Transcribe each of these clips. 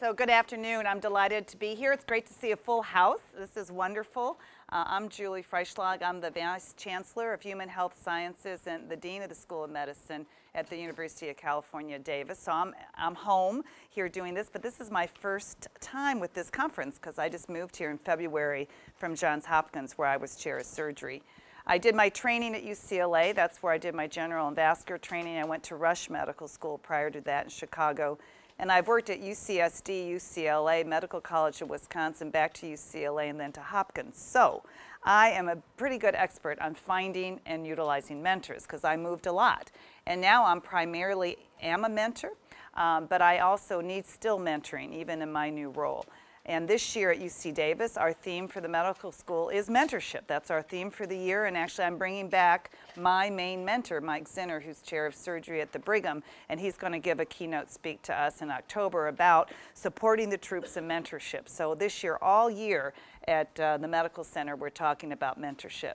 So good afternoon. I'm delighted to be here. It's great to see a full house. This is wonderful. I'm Julie Freischlag. I'm the Vice Chancellor of Human Health Sciences and the Dean of the School of Medicine at the University of California, Davis. So I'm home here doing this, but this is my first time with this conference because I just moved here in February from Johns Hopkins, where I was chair of surgery. I did my training at UCLA. That's where I did my general and vascular training. I went to Rush Medical School prior to that in Chicago. And I've worked at UCSD, UCLA, Medical College of Wisconsin, back to UCLA, and then to Hopkins. So I am a pretty good expert on finding and utilizing mentors because I moved a lot. And now I'm primarily a mentor, but I also need still mentoring, even in my new role. And this year at UC Davis, our theme for the medical school is mentorship. That's our theme for the year, and actually I'm bringing back my main mentor, Mike Zinner, who's chair of surgery at the Brigham, and he's going to give a keynote speak to us in October about supporting the troops in mentorship. So this year, all year at the medical center, we're talking about mentorship.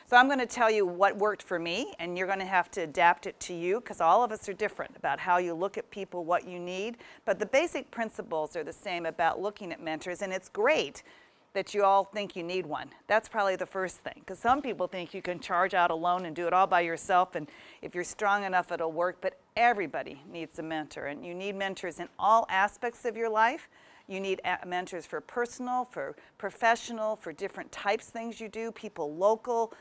So I'm going to tell you what worked for me, and you're going to have to adapt it to you because all of us are different about how you look at people, what you need. But the basic principles are the same about looking at mentors, and it's great that you all think you need one. That's probably the first thing, because some people think you can charge out alone and do it all by yourself, and if you're strong enough, it'll work. But everybody needs a mentor, and you need mentors in all aspects of your life. You need mentors for personal, for professional, for different types of things you do, people local,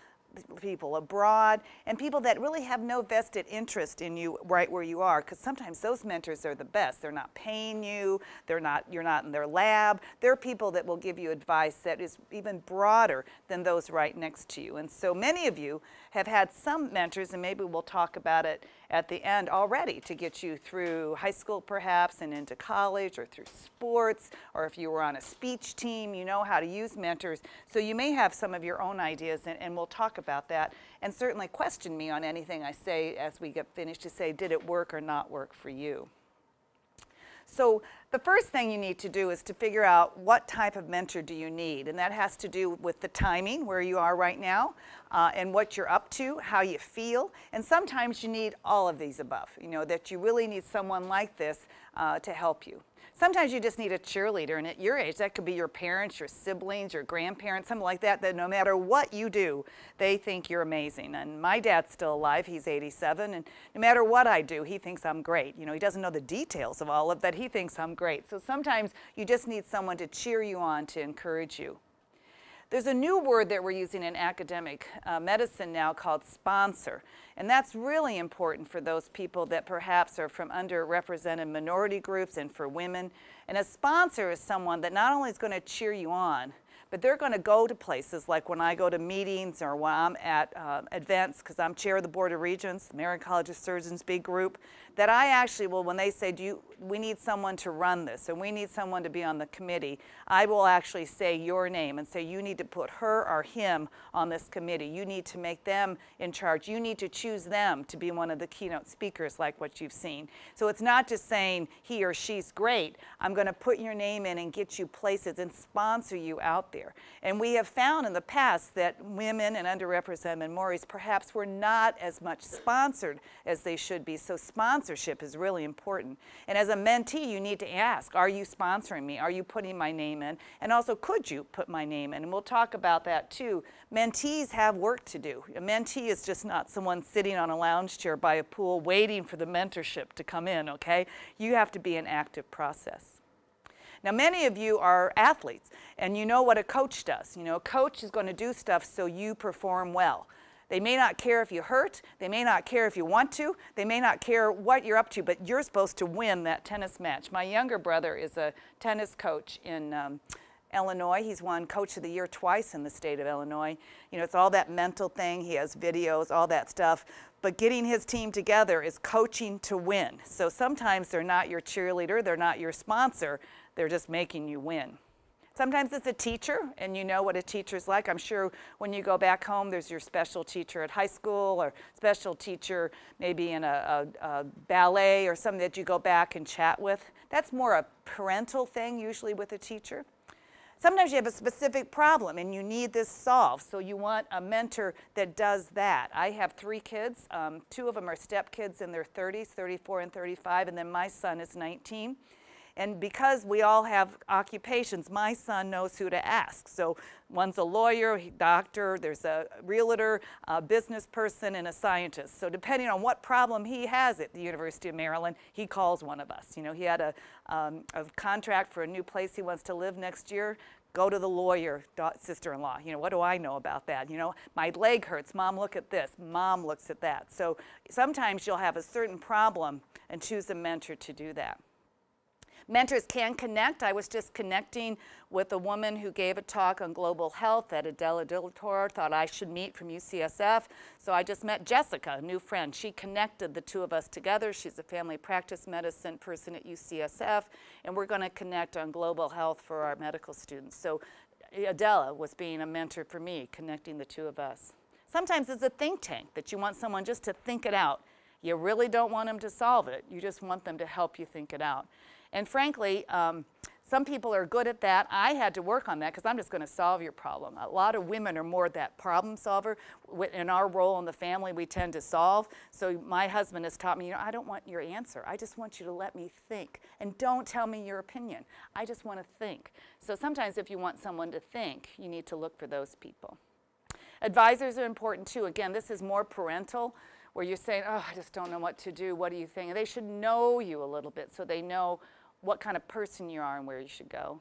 people abroad, and people that really have no vested interest in you right where you are, because sometimes those mentors are the best. They're not paying you, you're not in their lab. They're people that will give you advice that is even broader than those right next to you. And so many of you have had some mentors, and maybe we'll talk about it at the end already, to get you through high school perhaps and into college, or through sports, or if you were on a speech team, you know how to use mentors. So you may have some of your own ideas, and we'll talk about that, and certainly question me on anything I say as we get finished to say, did it work or not work for you? So the first thing you need to do is to figure out what type of mentor do you need, and that has to do with the timing, where you are right now, and what you're up to, how you feel, and sometimes you need all of these above, you know, that you really need someone like this to help you. Sometimes you just need a cheerleader, and at your age, that could be your parents, your siblings, your grandparents, something like that, that no matter what you do, they think you're amazing. And my dad's still alive, he's 87, and no matter what I do, he thinks I'm great. You know, he doesn't know the details of all of that, he thinks I'm great. So sometimes you just need someone to cheer you on, to encourage you. There's a new word that we're using in academic medicine now called sponsor, and that's really important for those people that perhaps are from underrepresented minority groups and for women. And a sponsor is someone that not only is going to cheer you on, but they're going to go to places like when I go to meetings or when I'm at events, because I'm chair of the Board of Regents, the American College of Surgeons big group, that I actually will, when they say, we need someone to run this, and we need someone to be on the committee, I will actually say your name and say, you need to put her or him on this committee. You need to make them in charge. You need to choose them to be one of the keynote speakers like what you've seen. So it's not just saying he or she's great. I'm going to put your name in and get you places and sponsor you out there. And we have found in the past that women and underrepresented minorities perhaps were not as much sponsored as they should be. So sponsorship is really important. And as a mentee, you need to ask, are you sponsoring me? Are you putting my name in? And also, could you put my name in? And we'll talk about that too. Mentees have work to do. A mentee is just not someone sitting on a lounge chair by a pool waiting for the mentorship to come in, okay? You have to be an active process. Now, many of you are athletes, and you know what a coach does. You know, a coach is going to do stuff so you perform well. They may not care if you hurt, they may not care if you want to, they may not care what you're up to, but you're supposed to win that tennis match. My younger brother is a tennis coach in Illinois. He's won Coach of the Year twice in the state of Illinois. You know, it's all that mental thing. He has videos, all that stuff. But getting his team together is coaching to win. So sometimes they're not your cheerleader, they're not your sponsor, they're just making you win. Sometimes it's a teacher, and you know what a teacher's like. I'm sure when you go back home, there's your special teacher at high school, or special teacher maybe in a ballet or something that you go back and chat with. That's more a parental thing usually with a teacher. Sometimes you have a specific problem and you need this solved, so you want a mentor that does that. I have 3 kids. 2 of them are stepkids in their 30s, 34 and 35, and then my son is 19. And because we all have occupations, my son knows who to ask. So one's a lawyer, doctor, there's a realtor, a business person, and a scientist. So depending on what problem he has at the University of Maryland, he calls one of us. You know, he had a contract for a new place he wants to live next year. Go to the lawyer, sister-in-law. You know, what do I know about that? You know, my leg hurts. Mom, look at this. Mom looks at that. So sometimes you'll have a certain problem and choose a mentor to do that. Mentors can connect. I was just connecting with a woman who gave a talk on global health that Adela Dilator thought I should meet from UCSF. So I just met Jessica, a new friend. She connected the two of us together. She's a family practice medicine person at UCSF, and we're going to connect on global health for our medical students. So Adela was being a mentor for me, connecting the two of us. Sometimes it's a think tank that you want someone just to think it out. You really don't want them to solve it. You just want them to help you think it out. And frankly, some people are good at that. I had to work on that because I'm just going to solve your problem. A lot of women are more that problem solver. In our role in the family, we tend to solve. So my husband has taught me, you know, I don't want your answer. I just want you to let me think. And don't tell me your opinion. I just want to think. So sometimes if you want someone to think, you need to look for those people. Advisors are important too. Again, this is more parental, where you're saying, oh, I just don't know what to do. What do you think? And they should know you a little bit so they know what kind of person you are and where you should go.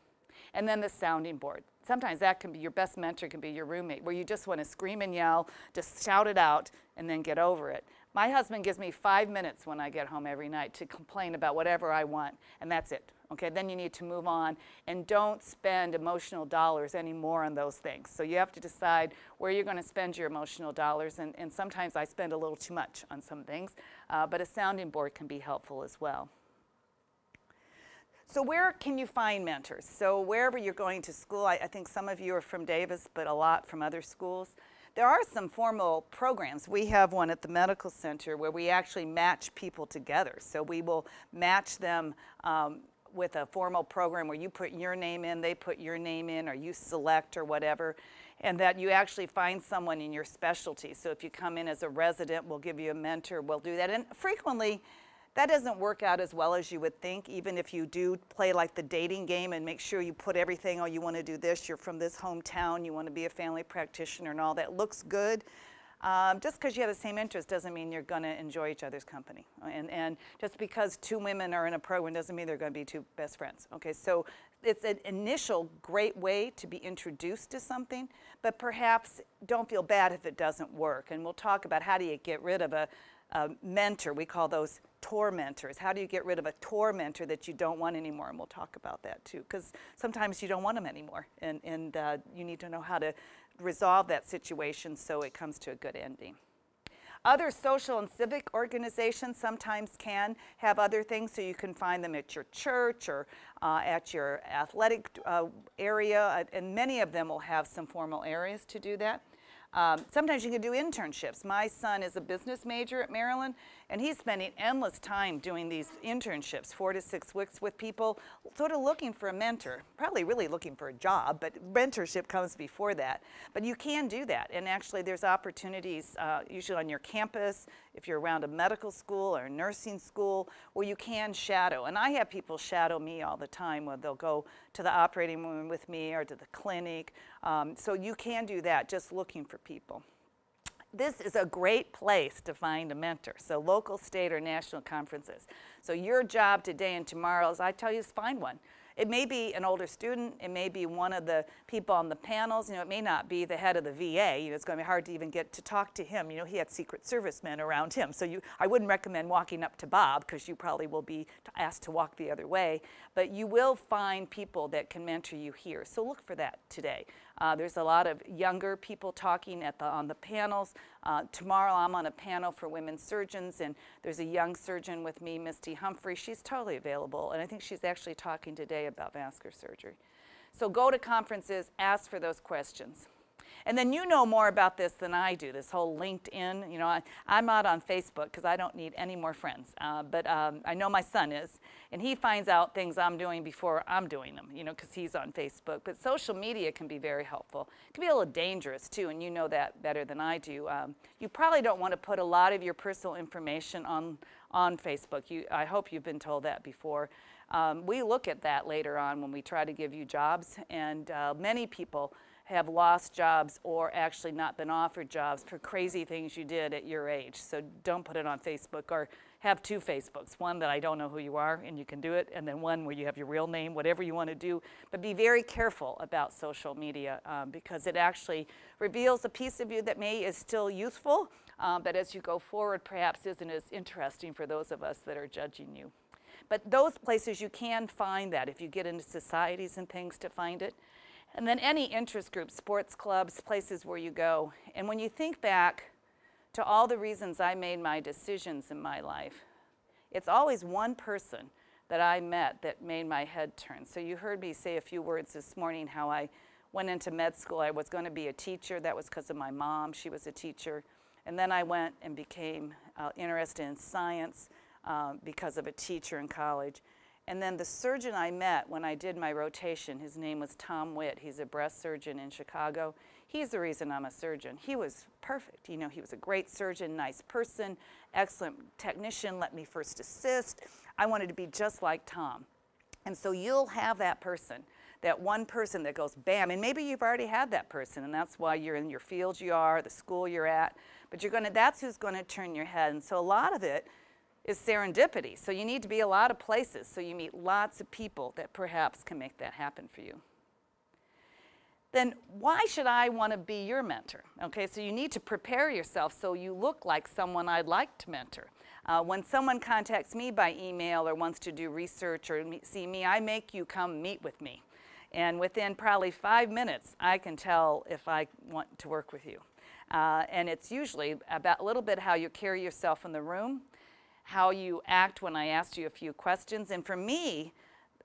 And then the sounding board. Sometimes that can be your best mentor, can be your roommate, where you just want to scream and yell, just shout it out, and then get over it. My husband gives me 5 minutes when I get home every night to complain about whatever I want, and that's it. Okay, then you need to move on, and don't spend emotional dollars anymore on those things. So you have to decide where you're going to spend your emotional dollars, and sometimes I spend a little too much on some things, but a sounding board can be helpful as well. So where can you find mentors? So wherever you're going to school, I think some of you are from Davis, but a lot from other schools. There are some formal programs. We have one at the medical center where we actually match people together. So we will match them with a formal program where you put your name in, they put your name in, or you select or whatever, and that you actually find someone in your specialty. So if you come in as a resident, we'll give you a mentor, we'll do that. And frequently, that doesn't work out as well as you would think, even if you do play like the dating game and make sure you put everything, oh, you want to do this, you're from this hometown, you want to be a family practitioner and all that looks good. Just because you have the same interest doesn't mean you're going to enjoy each other's company. And just because two women are in a program doesn't mean they're going to be two best friends. Okay, so it's an initial great way to be introduced to something, but perhaps don't feel bad if it doesn't work. And we'll talk about how do you get rid of a mentor. We call those tormentors. How do you get rid of a tormentor that you don't want anymore? And we'll talk about that too, because sometimes you don't want them anymore, and you need to know how to resolve that situation so it comes to a good ending. Other social and civic organizations sometimes can have other things, so you can find them at your church or at your athletic area, and many of them will have some formal areas to do that. Sometimes you can do internships. My son is a business major at Maryland, and he's spending endless time doing these internships, 4 to 6 weeks with people, sort of looking for a mentor, probably really looking for a job, but mentorship comes before that. But you can do that, and actually there's opportunities usually on your campus, if you're around a medical school or a nursing school, where you can shadow. And I have people shadow me all the time, where they'll go to the operating room with me or to the clinic. So you can do that, just looking for people. This is a great place to find a mentor, so local, state, or national conferences. So your job today and tomorrow, as I tell you, is find one. It may be an older student, it may be one of the people on the panels, you know, it may not be the head of the VA, you know, it's going to be hard to even get to talk to him. You know, he had Secret Service men around him, so I wouldn't recommend walking up to Bob, because you probably will be asked to walk the other way, but you will find people that can mentor you here, so look for that today. There's a lot of younger people talking on the panels. Tomorrow I'm on a panel for women surgeons, and there's a young surgeon with me, Misty Humphrey. She's totally available, and I think she's actually talking today about vascular surgery. So go to conferences, ask for those questions. And then you know more about this than I do, this whole LinkedIn. You know, I'm not on Facebook because I don't need any more friends. But I know my son is, and he finds out things I'm doing before I'm doing them, you know, because he's on Facebook. But social media can be very helpful. It can be a little dangerous, too, and you know that better than I do. You probably don't want to put a lot of your personal information on Facebook. I hope you've been told that before. We look at that later on when we try to give you jobs, and many people have lost jobs or actually not been offered jobs for crazy things you did at your age. So don't put it on Facebook, or have two Facebooks, one that I don't know who you are and you can do it, and then one where you have your real name, whatever you want to do. But be very careful about social media because it actually reveals a piece of you that is still youthful, but as you go forward perhaps isn't as interesting for those of us that are judging you. But those places you can find that if you get into societies and things to find it. And then any interest groups, sports clubs, places where you go. And when you think back to all the reasons I made my decisions in my life, it's always one person that I met that made my head turn. So you heard me say a few words this morning how I went into med school. I was going to be a teacher. That was because of my mom. She was a teacher. And then I went and became interested in science because of a teacher in college. And then the surgeon I met when I did my rotation, his name was Tom Witt. He's a breast surgeon in Chicago. He's the reason I'm a surgeon. He was perfect. You know, he was a great surgeon, nice person, excellent technician, let me first assist. I wanted to be just like Tom. And so you'll have that person, that one person that goes bam, and maybe you've already had that person, and that's why you're in your field you are, the school you're at, but that's who's going to turn your head. And so a lot of it is serendipity. So you need to be a lot of places so you meet lots of people that perhaps can make that happen for you. Then why should I want to be your mentor? Okay, so you need to prepare yourself so you look like someone I'd like to mentor. When someone contacts me by email or wants to do research or see me, I make you come meet with me. And within probably 5 minutes, I can tell if I want to work with you. And it's usually about a little bit how you carry yourself in the room, how you act when I ask you a few questions. And for me,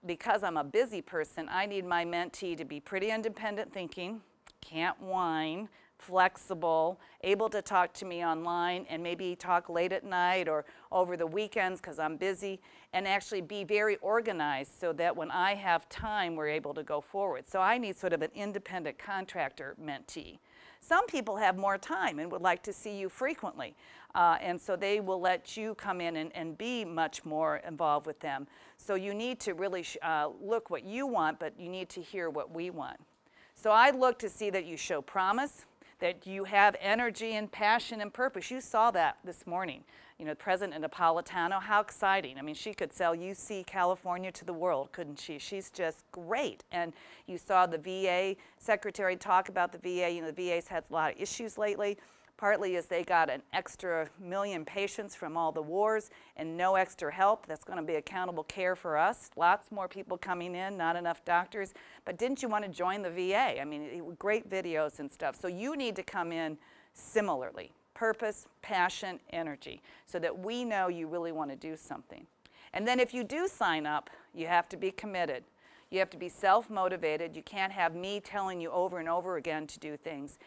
because I'm a busy person, I need my mentee to be pretty independent thinking, can't whine, flexible, able to talk to me online and maybe talk late at night or over the weekends because I'm busy, and actually be very organized so that when I have time, we're able to go forward. So I need sort of an independent contractor mentee. Some people have more time and would like to see you frequently, and so they will let you come in and be much more involved with them. So you need to really look what you want, but you need to hear what we want. So I look to see that you show promise, that you have energy and passion and purpose. You saw that this morning. You know, President Napolitano, how exciting. I mean, she could sell UC California to the world, couldn't she? She's just great. And you saw the VA secretary talk about the VA. You know, the VA's had a lot of issues lately. Partly is they got an extra 1 million patients from all the wars and no extra help. That's going to be accountable care for us. Lots more people coming in, not enough doctors. But didn't you want to join the VA? I mean, great videos and stuff. So you need to come in similarly. Purpose, passion, energy, so that we know you really want to do something. And then if you do sign up, you have to be committed. You have to be self-motivated. You can't have me telling you over and over again to do things.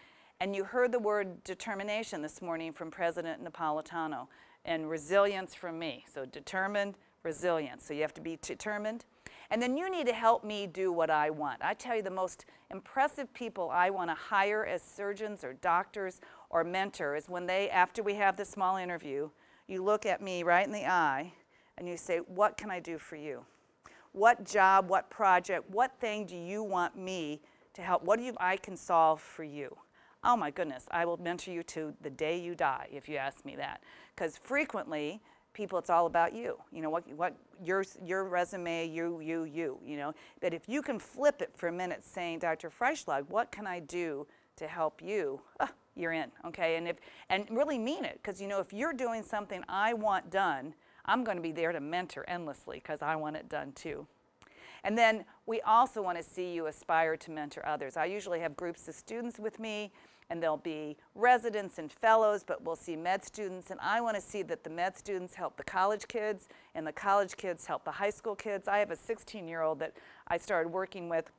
And you heard the word determination this morning from President Napolitano, and resilience from me. So determined, resilience. So you have to be determined. And then you need to help me do what I want. I tell you, the most impressive people I want to hire as surgeons or doctors or mentors, when they, after we have the small interview, you look at me right in the eye and you say, what can I do for you? What job, what project, what thing do you want me to help? What do you, I can solve for you? Oh my goodness, I will mentor you to the day you die if you ask me that. Because frequently, people, it's all about you. You know, what your resume, you know. But if you can flip it for a minute saying, Dr. Freischlag, what can I do to help you? You're in, okay? And really mean it, because you know, if you're doing something I want done, I'm going to be there to mentor endlessly because I want it done too. And then we also want to see you aspire to mentor others. I usually have groups of students with me, and there'll be residents and fellows, but we'll see med students, and I want to see that the med students help the college kids, and the college kids help the high school kids. I have a 16-year-old that I started working with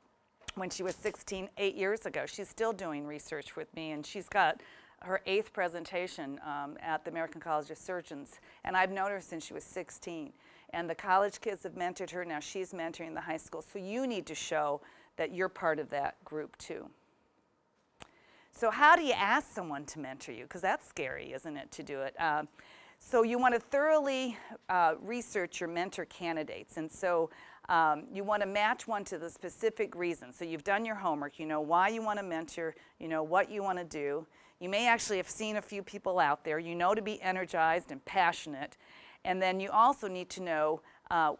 when she was 16, 8 years ago. She's still doing research with me, and she's got her 8th presentation at the American College of Surgeons, and I've known her since she was 16. And the college kids have mentored her. Now she's mentoring the high school. So you need to show that you're part of that group too. So how do you ask someone to mentor you? Because that's scary, isn't it, to do it? So you want to thoroughly research your mentor candidates. And so you want to match one to the specific reason. So you've done your homework. You know why you want to mentor. You know what you want to do. You may actually have seen a few people out there. You know to be energized and passionate. And then you also need to know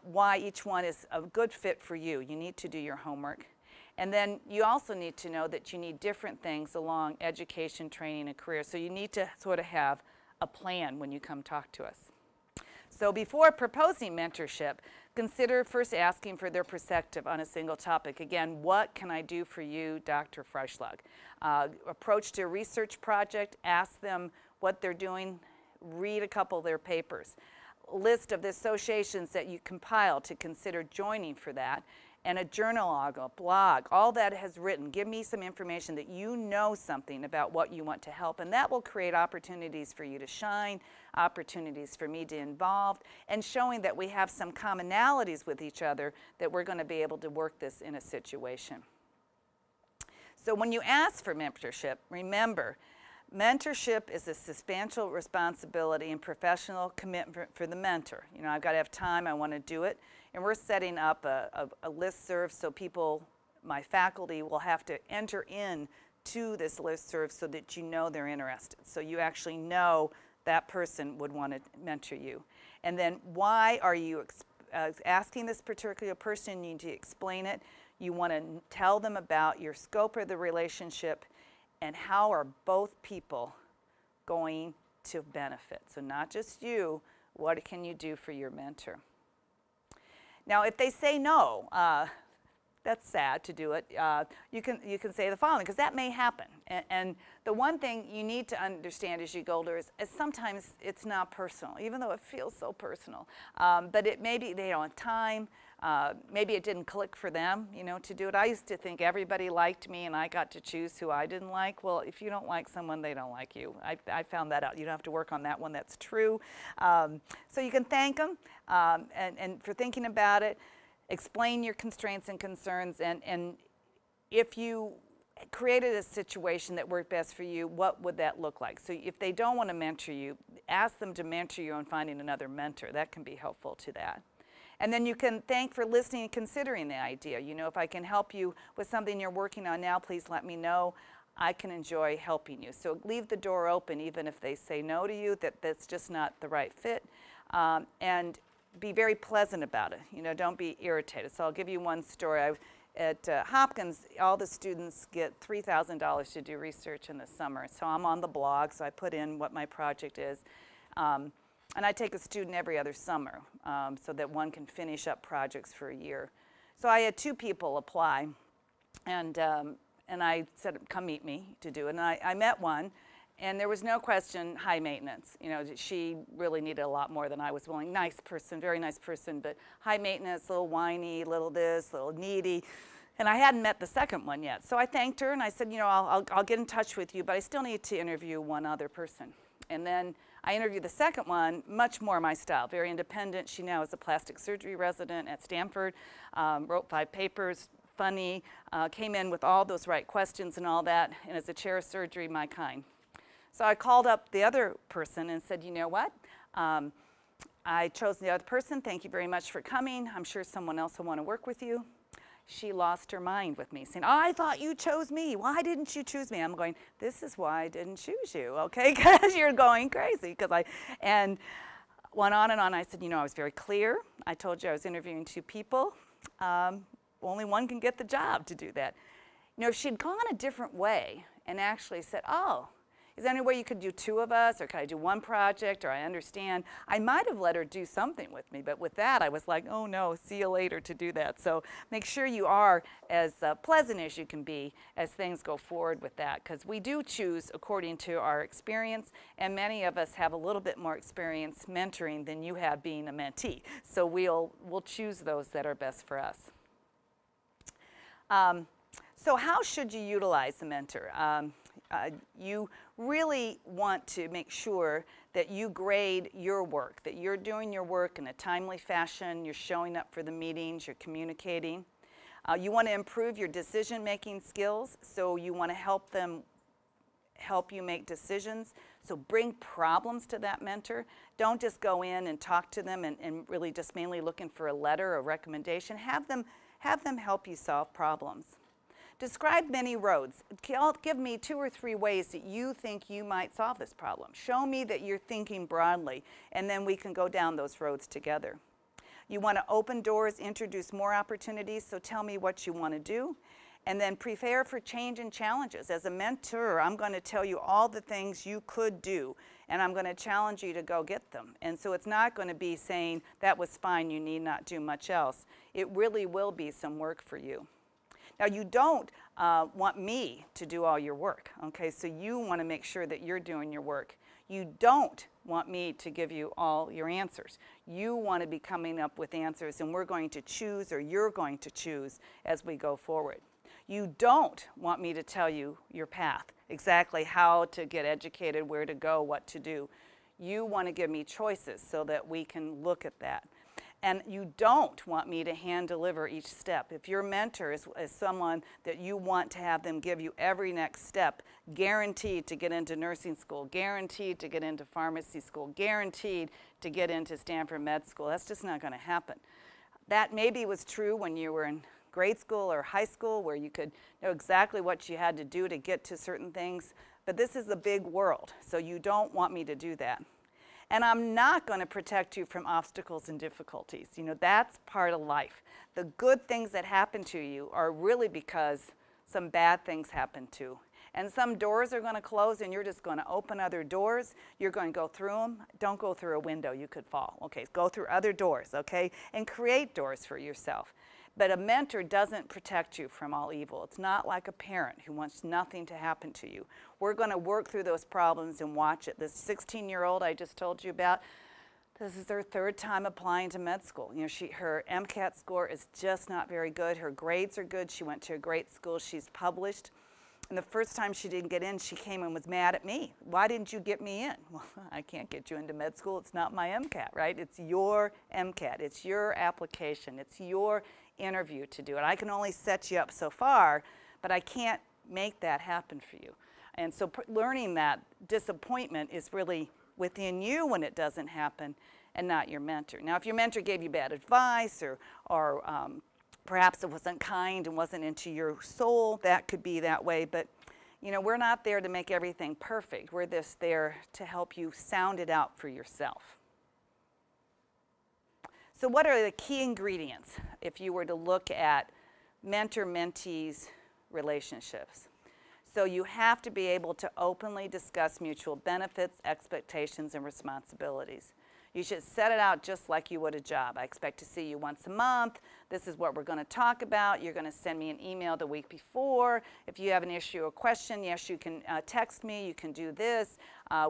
why each one is a good fit for you. You need to do your homework. And then you also need to know that you need different things along education, training, and career. So you need to sort of have a plan when you come talk to us. So before proposing mentorship, consider first asking for their perspective on a single topic. Again, what can I do for you, Dr. Freischlag? Approach their research project, ask them what they're doing, read a couple of their papers. List of the associations that you compile to consider joining for that, and a journal, a blog, all that has written. Give me some information that you know something about what you want to help, and that will create opportunities for you to shine, opportunities for me to involve, and showing that we have some commonalities with each other that we're going to be able to work this in a situation. So when you ask for mentorship, remember, mentorship is a substantial responsibility and professional commitment for the mentor. You know, I've got to have time, I want to do it. And we're setting up a listserv so people, my faculty, will have to enter in to this listserv so that you know they're interested. So you actually know that person would want to mentor you. And then why are you asking this particular person? You need to explain it. You want to tell them about your scope of the relationship and how are both people going to benefit. So not just you, what can you do for your mentor? Now, if they say no, that's sad to do it. You can say the following, because that may happen. And the one thing you need to understand as you go older is sometimes it's not personal, even though it feels so personal. But it maybe they don't have time. Maybe it didn't click for them, you know, to do it. I used to think everybody liked me and I got to choose who I didn't like. Well, if you don't like someone, they don't like you. I found that out. You don't have to work on that one. That's true. So you can thank them and for thinking about it. Explain your constraints and concerns, and if you created a situation that worked best for you, what would that look like? So if they don't want to mentor you, ask them to mentor you on finding another mentor. That can be helpful to that. And then you can thank for listening and considering the idea. You know, if I can help you with something you're working on now, please let me know. I can enjoy helping you. So leave the door open even if they say no to you, that's just not the right fit. And be very pleasant about it. You know, don't be irritated. So I'll give you one story. At Hopkins, all the students get $3,000 to do research in the summer. So I'm on the blog, so I put in what my project is. And I take a student every other summer so that one can finish up projects for a year. So I had 2 people apply, and I said, come meet me to do it. And I met one. And there was no question, high maintenance. You know, she really needed a lot more than I was willing. Nice person, very nice person, but high maintenance, a little whiny, little this, a little needy. And I hadn't met the second one yet. So I thanked her and I said, you know, I'll get in touch with you, but I still need to interview one other person. And then I interviewed the second one, much more my style, very independent. She now is a plastic surgery resident at Stanford, wrote 5 papers, funny, came in with all those right questions and all that, and as a chair of surgery, my kind. So I called up the other person and said, you know what? I chose the other person. Thank you very much for coming. I'm sure someone else will want to work with you. She lost her mind with me, saying, oh, I thought you chose me. Why didn't you choose me? I'm going, this is why I didn't choose you, okay? Because you're going crazy. And went on and on. I said, you know, I was very clear. I told you I was interviewing 2 people. Only one can get the job to do that. You know, if she'd gone a different way and actually said, oh, is there any way you could do 2 of us, or could I do 1 project, or I understand? I might have let her do something with me, but with that I was like, oh no, see you later to do that. So make sure you are as pleasant as you can be as things go forward with that, because we do choose according to our experience, and many of us have a little bit more experience mentoring than you have being a mentee. So we'll choose those that are best for us. So how should you utilize the mentor? You really want to make sure that you grade your work, that you're doing your work in a timely fashion, you're showing up for the meetings, you're communicating. You want to improve your decision-making skills, so you want to help them help you make decisions. So bring problems to that mentor. Don't just go in and talk to them and really just mainly looking for a letter or recommendation. Have them help you solve problems. Describe many roads. Give me 2 or 3 ways that you think you might solve this problem. Show me that you're thinking broadly, and then we can go down those roads together. You want to open doors, introduce more opportunities, so tell me what you want to do. And then prepare for change and challenges. As a mentor, I'm going to tell you all the things you could do, and I'm going to challenge you to go get them. And so it's not going to be saying, that was fine, you need not do much else. It really will be some work for you. Now, you don't want me to do all your work, okay? So you want to make sure that you're doing your work. You don't want me to give you all your answers. You want to be coming up with answers, and we're going to choose, or you're going to choose as we go forward. You don't want me to tell you your path, exactly how to get educated, where to go, what to do. You want to give me choices so that we can look at that. And you don't want me to hand deliver each step. If your mentor is someone that you want to have them give you every next step, guaranteed to get into nursing school, guaranteed to get into pharmacy school, guaranteed to get into Stanford Med School, that's just not going to happen. That maybe was true when you were in grade school or high school, where you could know exactly what you had to do to get to certain things, but this is a big world, so you don't want me to do that. And I'm not going to protect you from obstacles and difficulties. You know, that's part of life. The good things that happen to you are really because some bad things happen too. And some doors are going to close, and you're just going to open other doors. You're going to go through them. Don't go through a window. You could fall. Okay, go through other doors, okay? And create doors for yourself. But a mentor doesn't protect you from all evil. It's not like a parent who wants nothing to happen to you. We're going to work through those problems and watch it. This 16-year-old I just told you about, this is her 3rd time applying to med school. You know, her MCAT score is just not very good. Her grades are good. She went to a great school. She's published. And the first time she didn't get in, she came and was mad at me. Why didn't you get me in? Well, I can't get you into med school. It's not my MCAT, right? It's your MCAT. It's your application. It's your interview to do it. I can only set you up so far, but I can't make that happen for you. And so learning that disappointment is really within you when it doesn't happen, and not your mentor. Now, if your mentor gave you bad advice, or perhaps it wasn't kind and wasn't into your soul, that could be that way. But you know, we're not there to make everything perfect. We're just there to help you sound it out for yourself. So what are the key ingredients if you were to look at mentor-mentees relationships? So you have to be able to openly discuss mutual benefits, expectations, and responsibilities. You should set it out just like you would a job. I expect to see you once a month. This is what we're going to talk about. You're going to send me an email the week before. If you have an issue or question, yes, you can text me. You can do this.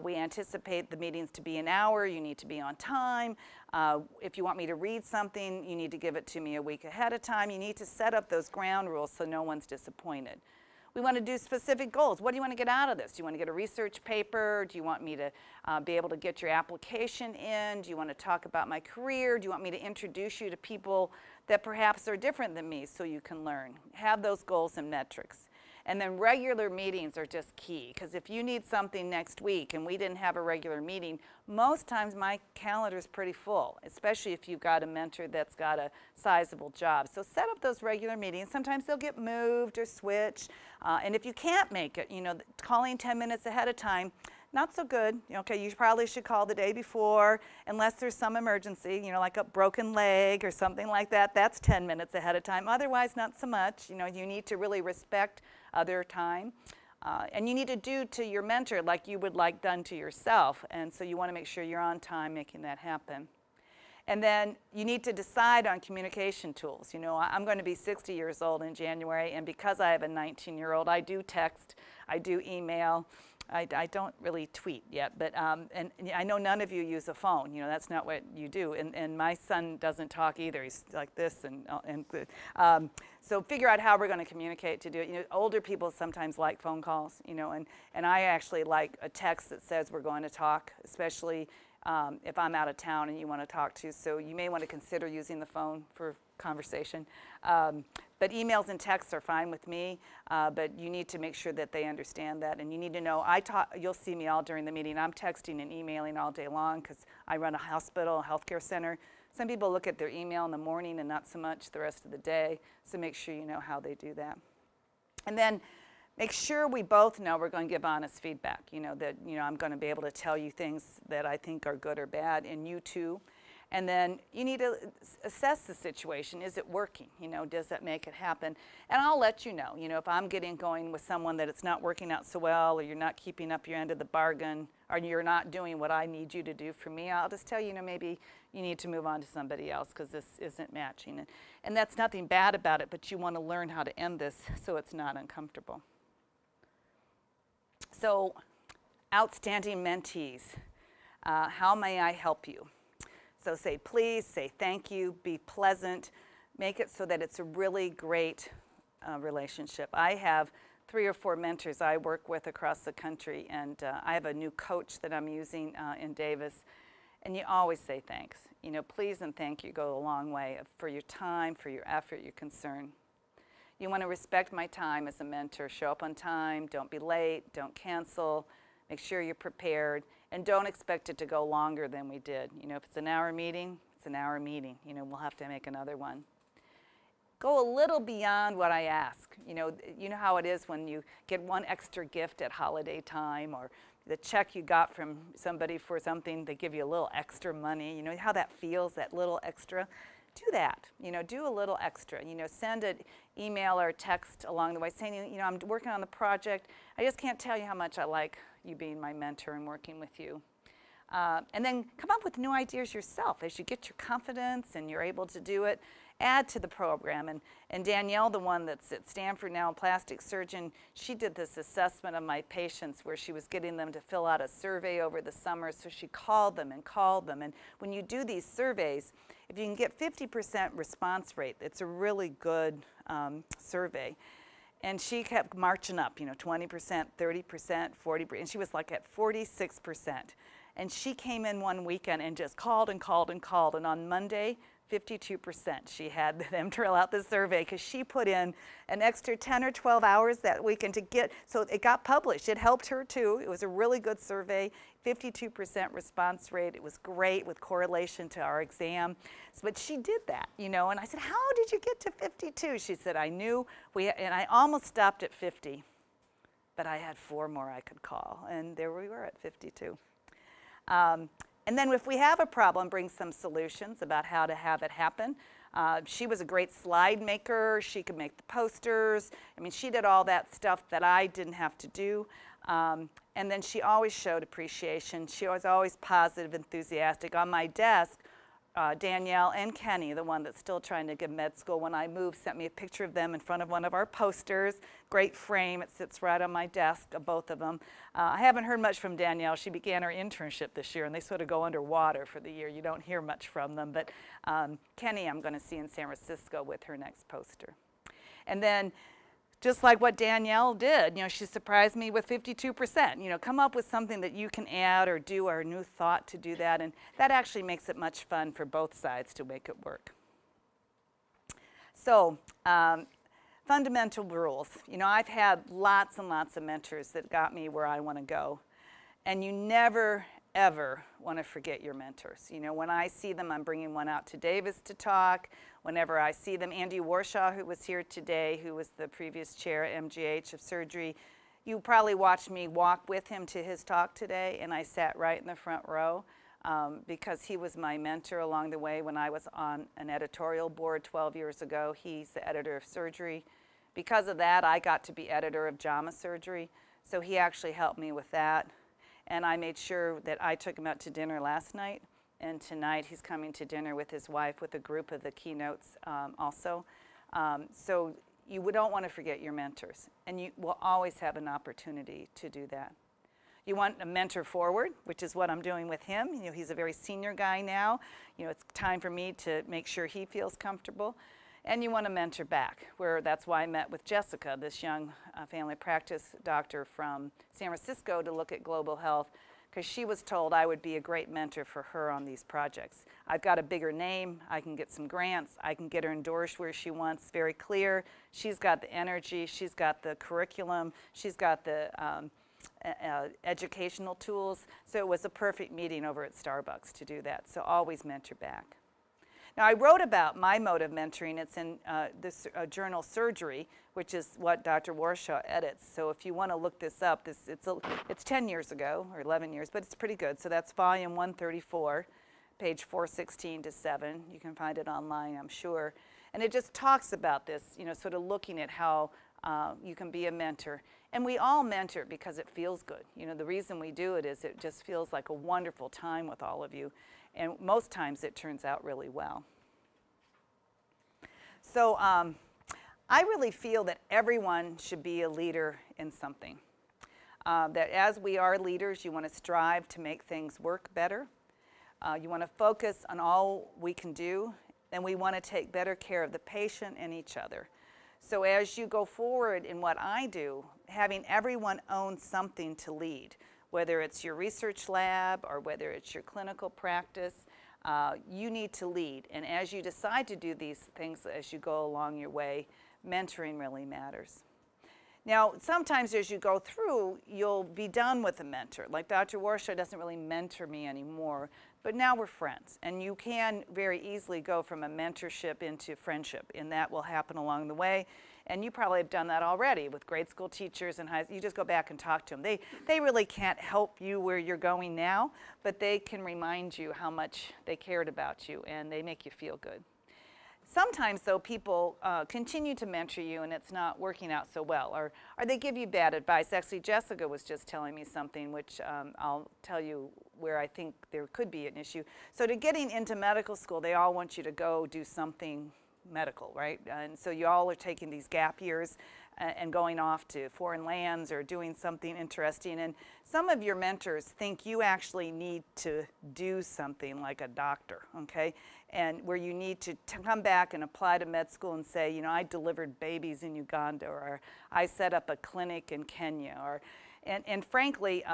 We anticipate the meetings to be an hour. You need to be on time. If you want me to read something, you need to give it to me a week ahead of time. You need to set up those ground rules so no one's disappointed. We want to do specific goals. What do you want to get out of this? Do you want to get a research paper? Do you want me to be able to get your application in? Do you want to talk about my career? Do you want me to introduce you to people that perhaps are different than me so you can learn? Have those goals and metrics. And then regular meetings are just key, because if you need something next week and we didn't have a regular meeting, most times my calendar is pretty full, especially if you've got a mentor that's got a sizable job. So set up those regular meetings. Sometimes they'll get moved or switched. And if you can't make it, you know, calling 10 minutes ahead of time, not so good. Okay, you probably should call the day before, unless there's some emergency, you know, like a broken leg or something like that. That's 10 minutes ahead of time. Otherwise, not so much. You know, you need to really respect other time. And you need to do to your mentor like you would like done to yourself. And so you want to make sure you're on time making that happen. And then you need to decide on communication tools. You know, I'm going to be 60 years old in January, and because I have a 19-year-old, I do text, I do email. I don't really tweet yet, but and I know none of you use a phone. You know, that's not what you do. And my son doesn't talk either. He's like this, so figure out how we're going to communicate to do it. You know, older people sometimes like phone calls. You know, and I actually like a text that says we're going to talk, especially if I'm out of town and you want to talk to. So you may want to consider using the phone for conversation. But emails and texts are fine with me, but you need to make sure that they understand that. And you need to know, you'll see me all during the meeting. I'm texting and emailing all day long because I run a hospital, a healthcare center. Some people look at their email in the morning and not so much the rest of the day, so make sure you know how they do that. And then make sure we both know we're going to give honest feedback, that I'm going to be able to tell you things that I think are good or bad, and you too. And then you need to assess the situation. Is it working? Does that make it happen? And I'll let you know, if I'm getting going with someone that it's not working out so well, or you're not keeping up your end of the bargain, or you're not doing what I need you to do for me, I'll just tell you, maybe you need to move on to somebody else because this isn't matching. And that's nothing bad about it, but you want to learn how to end this so it's not uncomfortable. So, outstanding mentees, how may I help you? So say please, say thank you, be pleasant, make it so that it's a really great relationship. I have 3 or 4 mentors I work with across the country, and I have a new coach that I'm using in Davis, and you always say thanks. Please and thank you go a long way for your time, for your effort, your concern. You want to respect my time as a mentor. Show up on time, don't be late, don't cancel, make sure you're prepared, and don't expect it to go longer than we did. If it's an hour meeting, it's an hour meeting. We'll have to make another one. Go a little beyond what I ask. You know how it is when you get one extra gift at holiday time, or the check you got from somebody for something, they give you a little extra money. You know how that feels, that little extra? Do that. Do a little extra. Send an email or text along the way saying, I'm working on the project. I just can't tell you how much I like you being my mentor and working with you. And then come up with new ideas yourself as you get your confidence and you're able to do it. Add to the program. And Danielle, the one that's at Stanford now, a plastic surgeon, she did this assessment of my patients where she was getting them to fill out a survey over the summer. So she called them. And when you do these surveys, if you can get 50% response rate, it's a really good survey. And she kept marching up, 20%, 30%, 40%, and she was like at 46%. And she came in one weekend and just called and called and called. And on Monday, 52%, she had them fill out the survey because she put in an extra 10 or 12 hours that weekend to get, so it got published. It helped her too. It was a really good survey, 52% response rate. It was great with correlation to our exam. But she did that, and I said, how did you get to 52? She said, I knew, and I almost stopped at 50, but I had 4 more I could call, and there we were at 52. And then if we have a problem, bring some solutions about how to have it happen. She was a great slide maker. She could make the posters. I mean, she did all that stuff that I didn't have to do. And then she always showed appreciation. She was always positive, enthusiastic. On my desk, Danielle and Kenny, the one that's still trying to get med school, when I moved, sent me a picture of them in front of one of our posters. Great frame. It sits right on my desk, both of them. I haven't heard much from Danielle. She began her internship this year, and they sort of go underwater for the year. You don't hear much from them. But Kenny I'm going to see in San Francisco with her next poster. And then just like what Danielle did, she surprised me with 52%. Come up with something that you can add or do, or a new thought to do that, and that actually makes it much fun for both sides to make it work. So, fundamental rules. I've had lots and lots of mentors that got me where I want to go, and you never, ever want to forget your mentors. When I see them, I'm bringing one out to Davis to talk. Whenever I see them, Andy Warshaw, who was here today, who was the previous chair at MGH of surgery, you probably watched me walk with him to his talk today, and I sat right in the front row because he was my mentor along the way when I was on an editorial board 12 years ago. He's the editor of surgery. Because of that, I got to be editor of JAMA surgery, so he actually helped me with that. And I made sure that I took him out to dinner last night. And tonight he's coming to dinner with his wife with a group of the keynotes also. So you don't want to forget your mentors. And you will always have an opportunity to do that. You want a mentor forward, which is what I'm doing with him. He's a very senior guy now. It's time for me to make sure he feels comfortable. And you want to mentor back, that's why I met with Jessica, this young family practice doctor from San Francisco, to look at global health, because she was told I would be a great mentor for her on these projects. I've got a bigger name, I can get some grants, I can get her endorsed where she wants, very clear. She's got the energy, she's got the curriculum, she's got the educational tools. So it was a perfect meeting over at Starbucks to do that. So always mentor back. Now, I wrote about my mode of mentoring. It's in this journal Surgery, which is what Dr. Warshaw edits. So if you want to look this up, it's 10 years ago, or 11 years, but it's pretty good. So that's volume 134, page 416 to 7. You can find it online, I'm sure. And it just talks about this, you know, sort of looking at how you can be a mentor. And we all mentor because it feels good. You know, the reason we do it is it just feels like a wonderful time with all of you. And most times it turns out really well. So I really feel that everyone should be a leader in something. That as we are leaders, you want to strive to make things work better. You want to focus on all we can do, and we want to take better care of the patient and each other. So as you go forward in what I do, having everyone own something to lead, whether it's your research lab or whether it's your clinical practice, you need to lead. And as you decide to do these things as you go along your way, mentoring really matters. Now, sometimes as you go through, you'll be done with a mentor. Like Dr. Warshaw doesn't really mentor me anymore, but now we're friends. And you can very easily go from a mentorship into friendship, and that will happen along the way. And you probably have done that already with grade school teachers and you just go back and talk to them. They really can't help you where you're going now, but they can remind you how much they cared about you, and they make you feel good. Sometimes, though, people continue to mentor you and it's not working out so well, or they give you bad advice. Actually, Jessica was just telling me something, which I'll tell you where I think there could be an issue. So to getting into medical school, they all want you to go do something medical, right? And so you all are taking these gap years and going off to foreign lands or doing something interesting. And some of your mentors think you actually need to do something like a doctor, okay? And where you need to come back and apply to med school and say, you know, I delivered babies in Uganda, or I set up a clinic in Kenya, or, and frankly,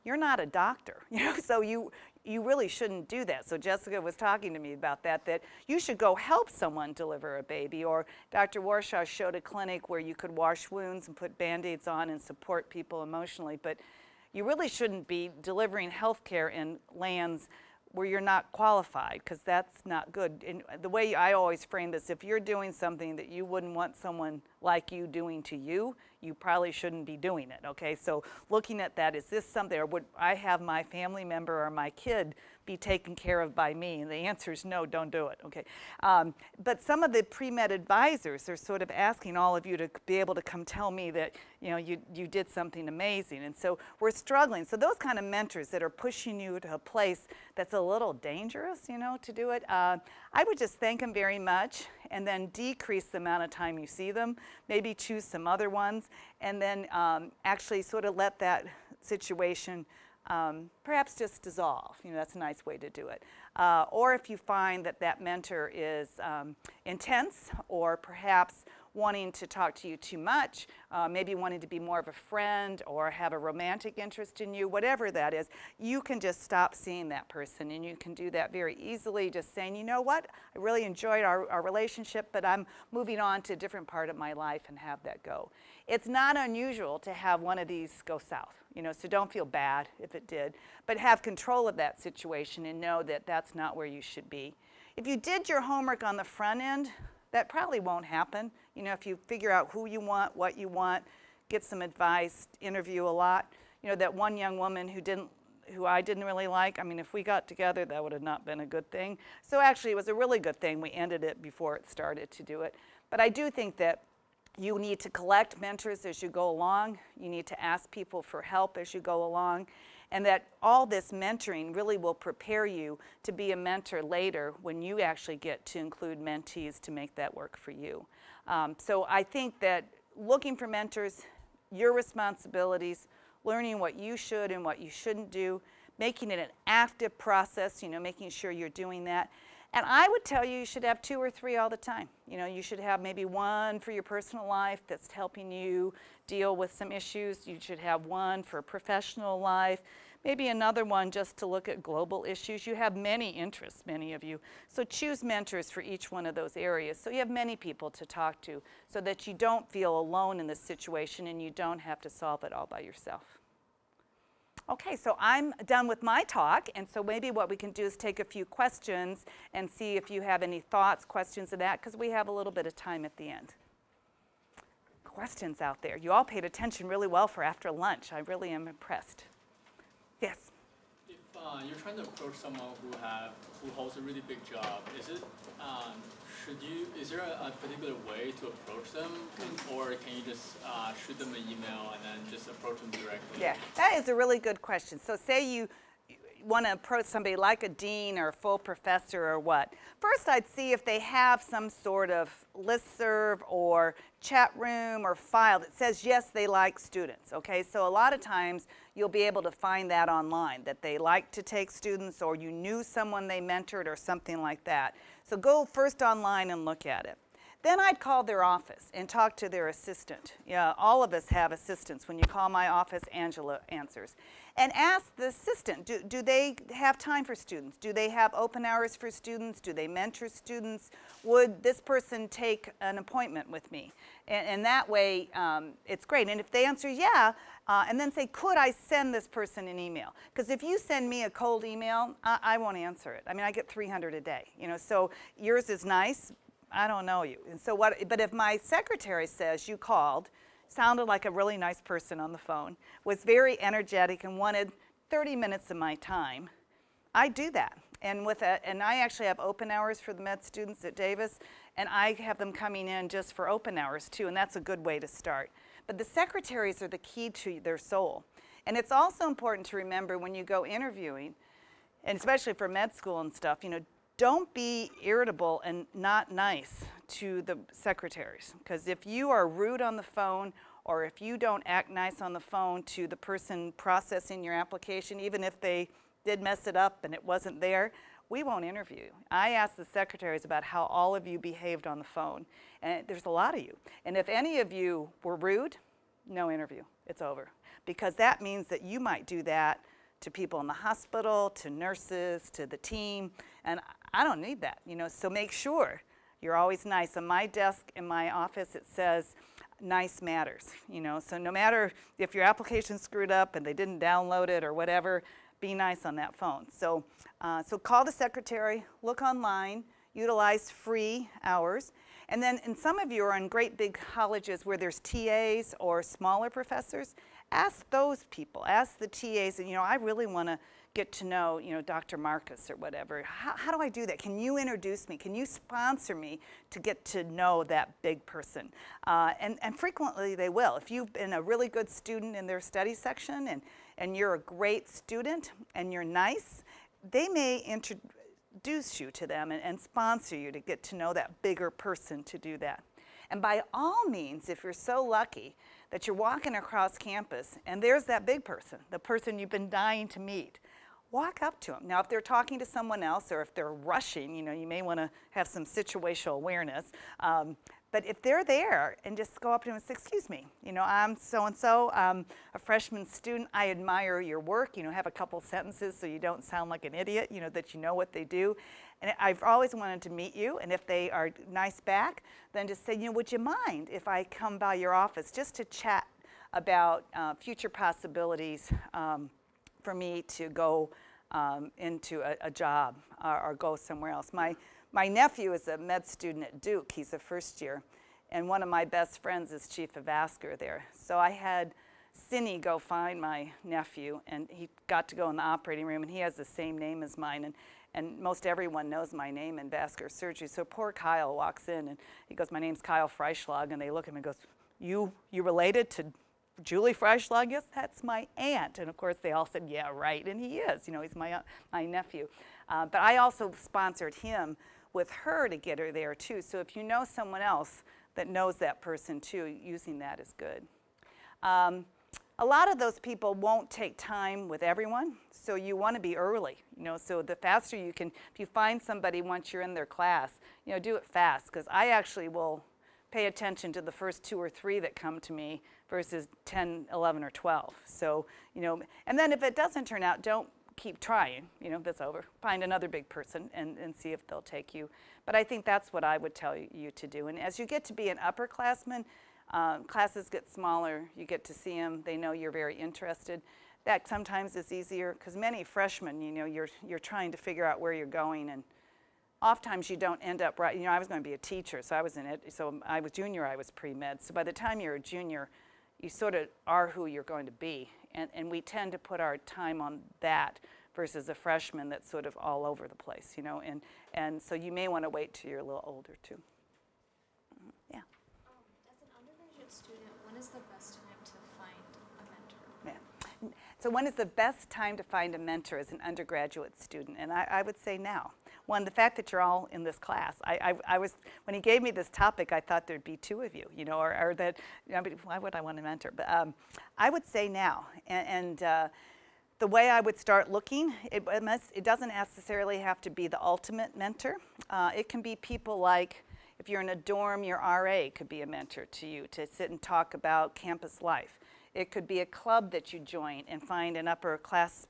you're not a doctor, you know, so you really shouldn't do that. So Jessica was talking to me about that you should go help someone deliver a baby, or Dr. Warshaw showed a clinic where you could wash wounds and put Band-Aids on and support people emotionally, but you really shouldn't be delivering health care in lands where you're not qualified, because that's not good. And the way I always frame this, if you're doing something that you wouldn't want someone like you doing to you, you probably shouldn't be doing it, okay? So looking at that, is this something, or would I have my family member or my kid be taken care of by me? And the answer is no, don't do it, okay? But some of the pre-med advisors are sort of asking all of you to be able to come tell me that, you know, you did something amazing. And so we're struggling. So those kind of mentors that are pushing you to a place that's a little dangerous, you know, to do it, I would just thank them very much, and then decrease the amount of time you see them, maybe choose some other ones, and then actually sort of let that situation perhaps just dissolve. You know, that's a nice way to do it. Or if you find that that mentor is intense, or perhaps wanting to talk to you too much, maybe wanting to be more of a friend or have a romantic interest in you, whatever that is, you can just stop seeing that person, and you can do that very easily, just saying, you know what, I really enjoyed our relationship, but I'm moving on to a different part of my life, and have that go. It's not unusual to have one of these go south, you know, so don't feel bad if it did, but have control of that situation and know that that's not where you should be. If you did your homework on the front end, that probably won't happen. You know, if you figure out who you want, what you want, get some advice, interview a lot. You know, that one young woman who I didn't really like, I mean, if we got together, that would have not been a good thing. So actually, it was a really good thing we ended it before it started to do it. But I do think that you need to collect mentors as you go along. You need to ask people for help as you go along. And that all this mentoring really will prepare you to be a mentor later when you actually get to include mentees to make that work for you. So I think that looking for mentors, your responsibilities, learning what you should and what you shouldn't do, making it an active process, you know, making sure you're doing that. And I would tell you, you should have 2 or 3 all the time. You know, you should have maybe 1 for your personal life that's helping you deal with some issues. You should have 1 for professional life, Maybe another one just to look at global issues. You have many interests, many of you. So choose mentors for each one of those areas. So you have many people to talk to so that you don't feel alone in this situation and you don't have to solve it all by yourself. Okay, so I'm done with my talk, and so maybe what we can do is take a few questions and see if you have any thoughts, questions of that, because we have a little bit of time at the end. Questions out there. You all paid attention really well for after lunch. I really am impressed. Yes? If you're trying to approach someone who holds a really big job, is there a particular way to approach them, or can you just shoot them an email and then just approach them directly? Yeah, that is a really good question. So say you want to approach somebody like a dean or a full professor or what. First, I'd see if they have some sort of listserv or chat room or file that says, yes, they like students, okay? So a lot of times you'll be able to find that online, that they like to take students or you knew someone they mentored or something like that. So go first online and look at it. Then I'd call their office and talk to their assistant. Yeah, all of us have assistants. When you call my office, Angela answers. And ask the assistant, do they have time for students? Do they have open hours for students? Do they mentor students? Would this person take an appointment with me? And that way, it's great. And if they answer yeah, and then say, could I send this person an email? Because if you send me a cold email, I won't answer it. I mean, I get 300 a day, you know, so yours is nice. I don't know you. And so but if my secretary says you called, sounded like a really nice person on the phone, was very energetic and wanted 30 minutes of my time, I do that. And I actually have open hours for the med students at Davis, and I have them coming in just for open hours too, and that's a good way to start. But the secretaries are the key to their soul. And it's also important to remember when you go interviewing, and especially for med school and stuff, you know, don't be irritable and not nice to the secretaries, because if you are rude on the phone or if you don't act nice on the phone to the person processing your application, even if they did mess it up and it wasn't there, we won't interview you. I asked the secretaries about how all of you behaved on the phone, and there's a lot of you. And if any of you were rude, no interview, it's over. Because that means that you might do that to people in the hospital, to nurses, to the team, and I don't need that, you know, so make sure you're always nice. On my desk in my office, it says, nice matters, you know, so no matter if your application's screwed up and they didn't download it or whatever, be nice on that phone. So, so call the secretary, look online, utilize free hours, and then, and some of you are in great big colleges where there's TAs or smaller professors. Ask those people, ask the TAs, and you know, I really want to get to know, you know, Dr. Marcus or whatever. How do I do that? Can you introduce me? Can you sponsor me to get to know that big person? And frequently they will. If you've been a really good student in their study section and you're a great student and you're nice, they may introduce you to them and sponsor you to get to know that bigger person to do that. And by all means, if you're so lucky that you're walking across campus and there's that big person, the person you've been dying to meet, walk up to them. Now, if they're talking to someone else or if they're rushing, you know, you may want to have some situational awareness. But if they're there, and just go up to them and say, excuse me, you know, I'm so-and-so, I'm a freshman student, I admire your work, you know, have a couple sentences so you don't sound like an idiot, you know, that you know what they do. And I've always wanted to meet you, and if they are nice back, then just say, you know, would you mind if I come by your office just to chat about future possibilities for me to go into a job or go somewhere else. My nephew is a med student at Duke. He's a first year. And one of my best friends is chief of vascular there. So I had Cindy go find my nephew, and he got to go in the operating room, and he has the same name as mine. And most everyone knows my name in vascular surgery. So poor Kyle walks in, and he goes, my name's Kyle Freischlag. And they look at him and goes, you related to Julie Freischlag? Yes, that's my aunt. And of course they all said, yeah, right. And he is, you know, he's my nephew. But I also sponsored him with her to get her there too. So if you know someone else that knows that person too, using that is good. A lot of those people won't take time with everyone, so you want to be early, you know, so the faster you can, if you find somebody once you're in their class, you know, do it fast, because I actually will pay attention to the first 2 or 3 that come to me versus 10, 11, or 12. So, you know, and then if it doesn't turn out, don't keep trying. You know, that's over. Find another big person and see if they'll take you. But I think that's what I would tell you to do. And as you get to be an upperclassman, classes get smaller. You get to see them. They know you're very interested. That sometimes is easier because many freshmen, you know, you're trying to figure out where you're going, and oftentimes you don't end up right. You know, I was going to be a teacher, so I was in it. So I was junior, I was pre-med. So by the time you're a junior, you sort of are who you're going to be. And we tend to put our time on that versus a freshman that's sort of all over the place, you know. And so you may want to wait till you're a little older too. Yeah. As an undergraduate student, when is the best time to find a mentor? Yeah. So when is the best time to find a mentor as an undergraduate student? And I would say now. One, the fact that you're all in this class. I was, when he gave me this topic, I thought there'd be 2 of you, you know, or that, you know, why would I want a mentor? But I would say now. And the way I would start looking, it doesn't necessarily have to be the ultimate mentor. It can be people like, if you're in a dorm, your RA could be a mentor to you to sit and talk about campus life. It could be a club that you join and find an upper class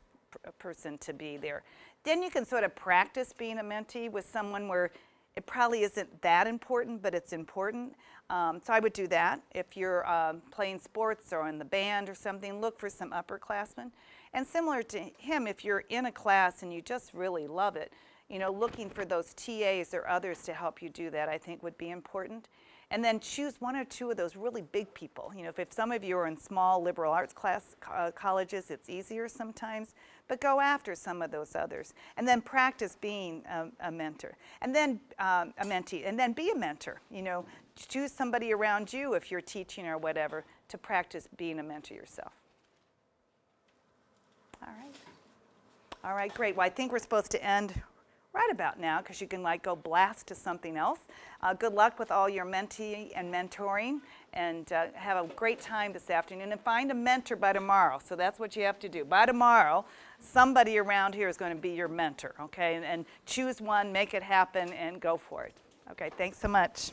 person to be there. Then you can sort of practice being a mentee with someone where it probably isn't that important, but it's important. So I would do that. If you're playing sports or in the band or something, look for some upperclassmen. And similar to him, if you're in a class and you just really love it, you know, looking for those TAs or others to help you do that, I think would be important. And then choose 1 or 2 of those really big people. You know, if some of you are in small liberal arts colleges, it's easier sometimes, but go after some of those others. And then practice being a mentor. And then a mentee. And then be a mentor. You know, choose somebody around you if you're teaching or whatever to practice being a mentor yourself. All right. All right, great. Well, I think we're supposed to end right about now because you can like go blast to something else. Good luck with all your mentee and mentoring, and have a great time this afternoon, and find a mentor by tomorrow. So that's what you have to do. By tomorrow, somebody around here is going to be your mentor, okay? And choose one, make it happen, and go for it. Okay, thanks so much.